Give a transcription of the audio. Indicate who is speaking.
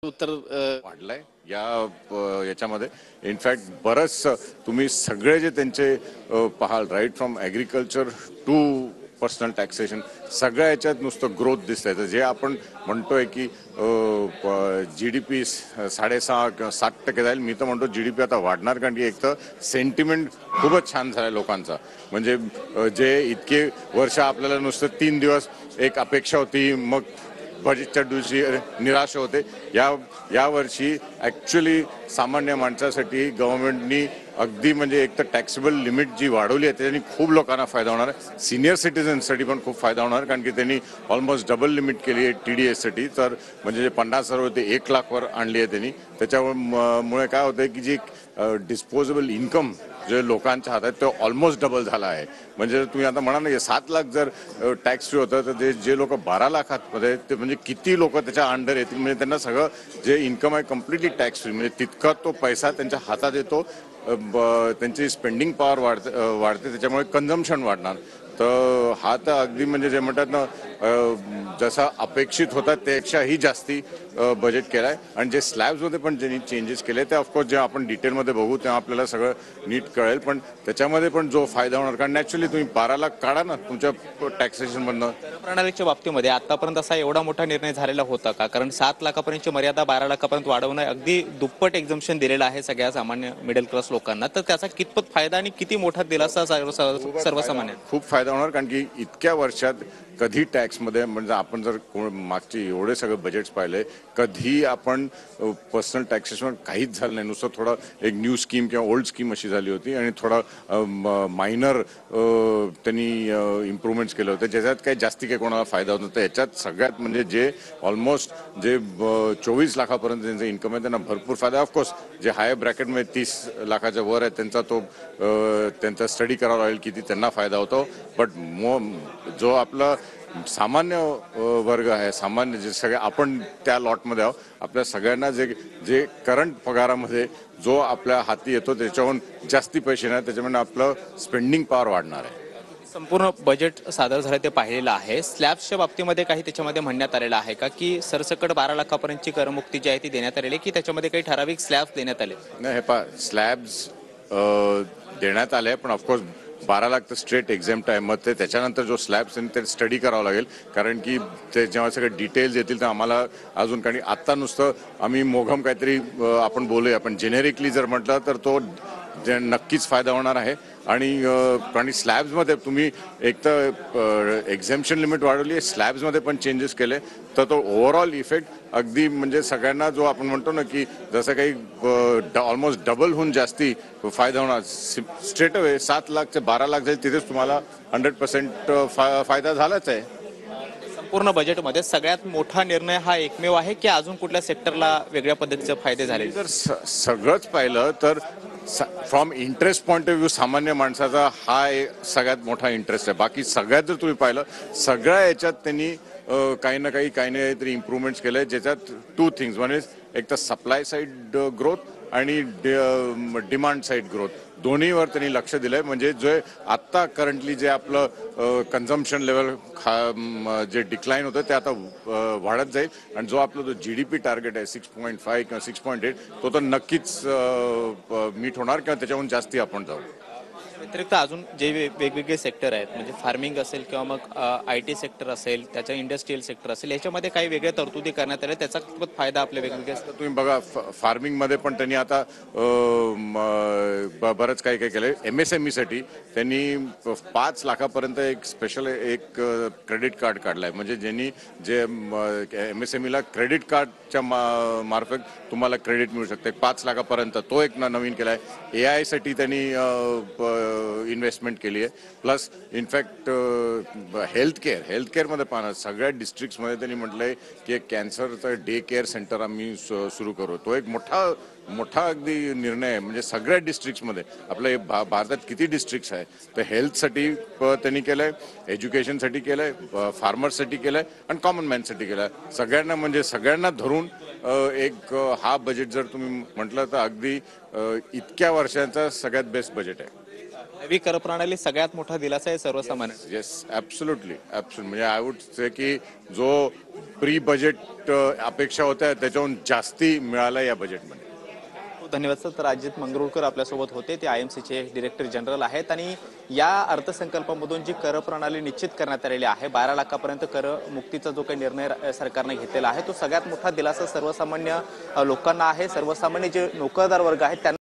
Speaker 1: उत्तर
Speaker 2: वाढलाय याच्यामध्ये. इनफॅक्ट बरंच तुम्ही सगळे जे त्यांचे पाहाल, right from agriculture to personal taxation, सगळ्या याच्यात नुसतं ग्रोथ दिसतंय. जे आपण म्हणतोय की GDP 6.5 किंवा 7% जाईल, मी तर म्हणतो GDP आता वाढणार. कारण की एक तर सेंटिमेंट खूपच छान झाला लोकांचा. म्हणजे जे इतके वर्ष आपल्याला नुसतं 3 दिवस एक अपेक्षा होती, मग बजेटच्या दिवशी निराश होते. या वर्षी ॲक्च्युली सामान्य माणसासाठी गव्हर्नमेंटनी अगदी म्हणजे एक तर टॅक्सेबल लिमिट जी वाढवली आहे त्याच्यानी खूप लोकांना फायदा होणार आहे. सिनियर सिटीजन्ससाठी पण खूप फायदा होणार, कारण की त्यांनी ऑलमोस्ट डबल लिमिट केली आहे TDSसाठी. तर म्हणजे जे 50,000 होते 1,00,000वर आणली आहे त्यांनी. त्याच्यामुळे काय होतं की जी डिस्पोजेबल इन्कम जे लोकांच्या हातात तो ऑलमोस्ट डबल झाला आहे. म्हणजे तुम्ही आता म्हणा ना, 7 लाख जर टॅक्स फ्री होतं तर ते जे लोक 12 लाखांमध्ये, ते म्हणजे किती लोक त्याच्या अंडर येतील. म्हणजे त्यांना सगळं जे इन्कम आहे कम्प्लिटली टॅक्स फ्री, म्हणजे तितका तो पैसा त्यांच्या हातात येतो. त्यांची स्पेंडिंग पॉवर वाढते, त्याच्यामुळे कन्झम्पशन वाढणार. तर हा तर अगदी म्हणजे जे म्हणतात ना, जसा अपेक्षित होता त्यापेक्षाही जास्ती बजेट केलं आहे. आणि जे स्लॅब्समध्ये पण ज्यांनी चेंजेस केले ते ऑफकोर्स जेव्हा आपण डिटेलमध्ये बघू तेव्हा आपल्याला सगळं नीट कळेल. पण त्याच्यामध्ये पण जो फायदा होणार, कारण नॅच्युअली तुम्ही 12 लाख काढा ना तुमच्या टॅक्सेशनमधनं.
Speaker 3: कर प्रणालीच्या बाबतीमध्ये आतापर्यंत असा एवढा मोठा निर्णय झालेला होता का? कारण 7 लाखापर्यंतची मर्यादा 12 लाखापर्यंत वाढवणं, अगदी दुप्पट एक्झम्पशन दिलेलं आहे सगळ्या सामान्य मिडल क्लास लोकांना. तर त्याचा कितपत फायदा आणि किती मोठा दिलासा सर्वसामान्य?
Speaker 2: खूप फायदा होणार, कारण की इतक्या वर्षात कधी टॅक्समध्ये, म्हणजे आपण जर मागचे एवढे सगळे बजेट्स पाहिले, कधी आपण पर्सनल टॅक्सेशन काहीच झालं नाही. नुसतं थोडं एक न्यू स्कीम किंवा ओल्ड स्कीम अशी झाली होती आणि थोडा मायनर त्यांनी इम्प्रूव्हमेंट्स केले होते, ज्याच्यात काही जास्ती काही कोणाला फायदा होत नव्हता. याच्यात सगळ्यात म्हणजे जे ऑलमोस्ट जे 24 लाखापर्यंत त्यांचं इन्कम आहे त्यांना भरपूर फायदा. ऑफकोर्स जे हायर ब्रॅकेटमध्ये 30 लाखाच्या वर आहे त्यांचा स्टडी करावा लागेल किती त्यांना फायदा होतो. बट जो आपला सामान्य वर्ग आहे, सामान्य जे सगळे आपण त्या लॉटमध्ये आहोत, आपल्या सगळ्यांना जे करंट पगारामध्ये जो आपल्या हाती येतो त्याच्याहून जास्ती पैसे नाही, त्याच्यामुळे आपलं स्पेंडिंग पॉवर वाढणार आहे.
Speaker 3: संपूर्ण बजेट सादर झालं ते पाहिलेलं आहे. स्लॅब्सच्या बाबतीमध्ये काही त्याच्यामध्ये म्हणण्यात आलेलं आहे का, की सरसकट 12 लाखापर्यंतची करमुक्ती जी आहे ती देण्यात आलेली, की त्याच्यामध्ये काही ठराविक स्लॅब्स देण्यात आले?
Speaker 2: नाही, हे स्लॅब्स देण्यात आले, पण ऑफकोर्स 12 लाख तर स्ट्रेट एक्झेम्प्ट आहे. मग त्याच्यानंतर जो स्लॅब्स ते स्टडी करावं लागेल, कारण की ते जेव्हा सगळे डिटेल्स येतील तर आम्हाला अजून, कारण आत्ता नुसतं आम्ही मोघम काहीतरी आपण बोलूया, पण जेनेरिकली जर म्हटलं तर तो नक्कीच फायदा होणार आहे. आणि स्लॅब्समध्ये तुम्ही एक तर एक्झेम्पशन लिमिट वाढवली आहे, स्लॅब्समध्ये पण चेंजेस केले, तर तो ओव्हरऑल इफेक्ट अगदी म्हणजे सगळ्यांना जो आपण म्हणतो ना की जसं काही ऑलमोस्ट डबल होऊन जास्ती फायदा होणार. स्ट्रेट अवे 7 लाख ते 12 लाख जाईल, तिथेच तुम्हाला 100% फायदा झालाच आहे.
Speaker 3: संपूर्ण बजेटमध्ये सगळ्यात मोठा निर्णय हा एकमेव आहे, की अजून कुठल्या सेक्टरला वेगळ्या पद्धतीचे फायदे झाले?
Speaker 2: जर सगळंच पाहिलं तर from interest point of view सामान्य माणसाचा हा सगळ्यात मोठा इंटरेस्ट आहे. बाकी सगळ्यात जर तुम्ही पाहिलं, सगळ्या याच्यात त्यांनी काही ना काहीतरी इम्प्रूव्हमेंट्स केले, ज्याच्यात 2 थिंग्स. वन इज एक तर सप्लाय साईड ग्रोथ आणि डिमांड साईड ग्रोथ, दोन्हीवर त्यांनी लक्ष दिलंय. म्हणजे जे आत्ता करंटली जे आपलं कन्झम्पशन लेवल जे डिक्लाईन होतं ते आता वाढत जाईल. आणि जो आपला जो GDP टार्गेट आहे 6.5 किंवा 6.8, तो तर नक्कीच मीट होणार किंवा त्याच्याहून जास्ती आपण जाऊ.
Speaker 3: व्यतिरिक्त अजून जे वेगवेगळे सेक्टर आहेत, म्हणजे फार्मिंग असेल किंवा मग IT सेक्टर असेल, त्याच्या इंडस्ट्रीयल सेक्टर असेल, याच्यामध्ये काही वेगळ्या तरतुदी करण्यात आल्या, त्याचा कितपत फायदा आपल्या वेगवेगळ्या?
Speaker 2: तुम्ही बघा, फार्मिंगमध्ये पण त्यांनी आता बरंच काही केलंय. MSME साठी त्यांनी 5 लाखापर्यंत एक स्पेशल क्रेडिट कार्ड काढलाय. म्हणजे ज्यांनी जे MSME ला क्रेडिट कार्डच्या मार्फत तुम्हाला क्रेडिट मिळू शकते 5 लाखापर्यंत, तो एक नवीन केलाय. AI साठी त्यांनी इन्व्हेस्टमेंट केली आहे. प्लस इनफॅक्ट हेल्थकेअरमध्ये पाहणार सगळ्या डिस्ट्रिक्ट्समध्ये त्यांनी म्हटलंय की एक कॅन्सरचं डे केअर सेंटर आम्ही सुरू करू. तो एक मोठा अगदी निर्णय आहे. म्हणजे सगळ्या डिस्ट्रिक्ट्समध्ये, आपल्या भारतात किती डिस्ट्रिक्ट्स आहे, तर हेल्थसाठी त्यांनी केलंय, एज्युकेशनसाठी केलंय, फार्मर्ससाठी केलंय आणि कॉमन मॅनसाठी केलंय. सगळ्यांना म्हणजे सगळ्यांना धरून एक हा बजेट जर तुम्ही म्हटलं तर अगदी इतक्या वर्षांचा सगळ्यात बेस्ट बजेट आहे.
Speaker 3: नवी कर प्रणाली सगळ्यात मोठा दिलासा आहे सर्वसामान्य.
Speaker 2: येस ॲब्सोल्युटली म्हणजे आय वुड से की जो प्री बजेट अपेक्षा होत्या त्याच्याहून जास्ती मिळाला या बजेटमध्ये.
Speaker 3: खूप धन्यवाद सर. तर अजित मंगरुळकर आपल्यासोबत होते, ते IMCचे डिरेक्टर जनरल आहेत आणि या अर्थसंकल्पामधून जी कर प्रणाली निश्चित करण्यात आलेली आहे 12 लाखापर्यंत कर मुक्तीचा जो काही निर्णय सरकारने घेतलेला आहे तो सगळ्यात मोठा दिलासा सर्वसामान्य लोकांना आहे. सर्वसामान्य जे नोकरदार वर्ग आहेत त्यांना